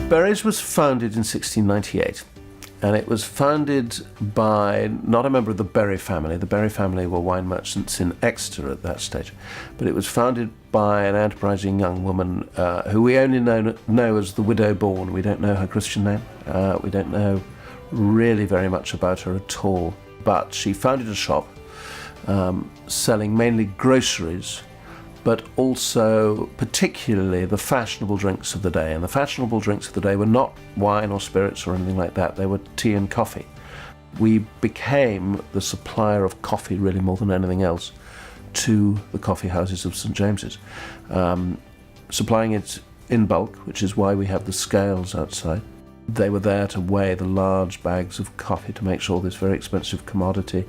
Berries was founded in 1698, and it was founded by not a member of the Berry family. The Berry family were wine merchants in Exeter at that stage, but it was founded by an enterprising young woman who we only know as the Widow Bourne. We don't know her Christian name. We don't know really very much about her at all, but she founded a shop selling mainly groceries, but also particularly the fashionable drinks of the day. And the fashionable drinks of the day were not wine or spirits or anything like that. They were tea and coffee. We became the supplier of coffee really more than anything else to the coffee houses of St James's, supplying it in bulk, which is why we have the scales outside. They were there to weigh the large bags of coffee to make sure this very expensive commodity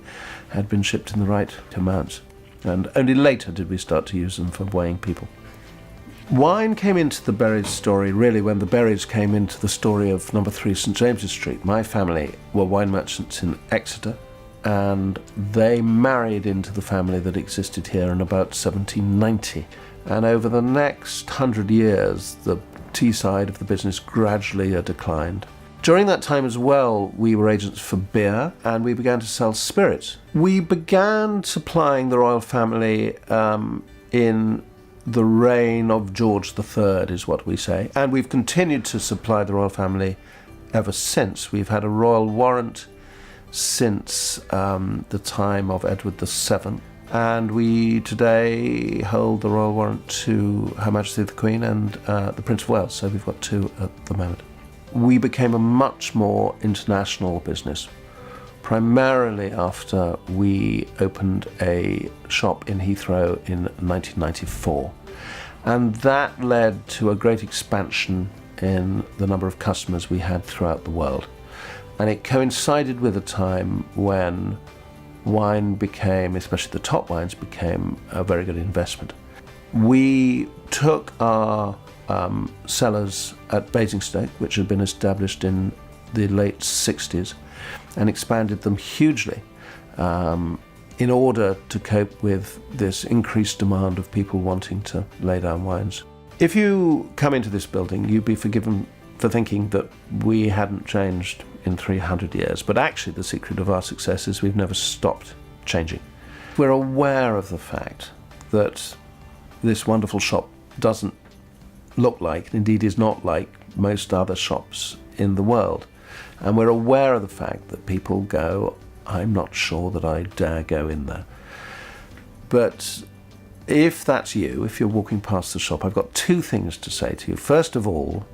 had been shipped in the right amounts. And only later did we start to use them for weighing people. Wine came into the Berries story really when the Berries came into the story of number 3 St James's Street. My family were wine merchants in Exeter, and they married into the family that existed here in about 1790. And over the next 100 years, the tea side of the business gradually declined. During that time as well, we were agents for beer, and we began to sell spirits. We began supplying the royal family in the reign of George III, is what we say, and we've continued to supply the royal family ever since. We've had a royal warrant since the time of Edward VII, and we today hold the royal warrant to Her Majesty the Queen and the Prince of Wales, so we've got 2 at the moment. We became a much more international business, primarily after we opened a shop in Heathrow in 1994. And that led to a great expansion in the number of customers we had throughout the world. And it coincided with a time when wine became, especially the top wines, became a very good investment. We took our cellars at Basingstoke, which had been established in the late 60s, and expanded them hugely in order to cope with this increased demand of people wanting to lay down wines. If you come into this building, you'd be forgiven for thinking that we hadn't changed in 300 years, but actually the secret of our success is we've never stopped changing. We're aware of the fact that this wonderful shop doesn't look like, indeed is not like, most other shops in the world. And we're aware of the fact that people go, I'm not sure that I dare go in there. But if that's you, if you're walking past the shop, I've got 2 things to say to you. First of all,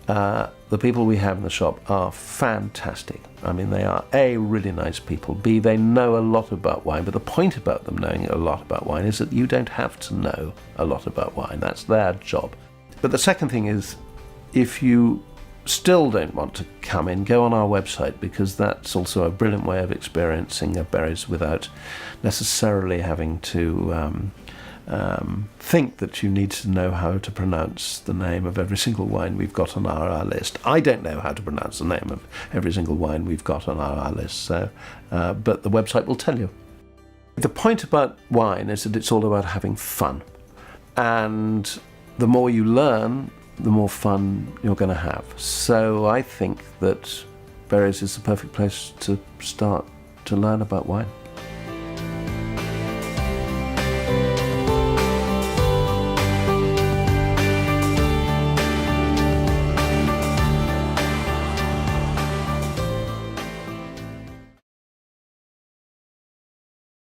the people we have in the shop are fantastic. I mean, they are A, really nice people, B, they know a lot about wine, but the point about them knowing a lot about wine is that you don't have to know a lot about wine. That's their job. But the second thing is, if you still don't want to come in, go on our website, because that's also a brilliant way of experiencing Berries without necessarily having to think that you need to know how to pronounce the name of every single wine we've got on our list. I don't know how to pronounce the name of every single wine we've got on our list, so but the website will tell you. The point about wine is that it's all about having fun, and the more you learn, the more fun you're going to have. So I think that Berries is the perfect place to start to learn about wine.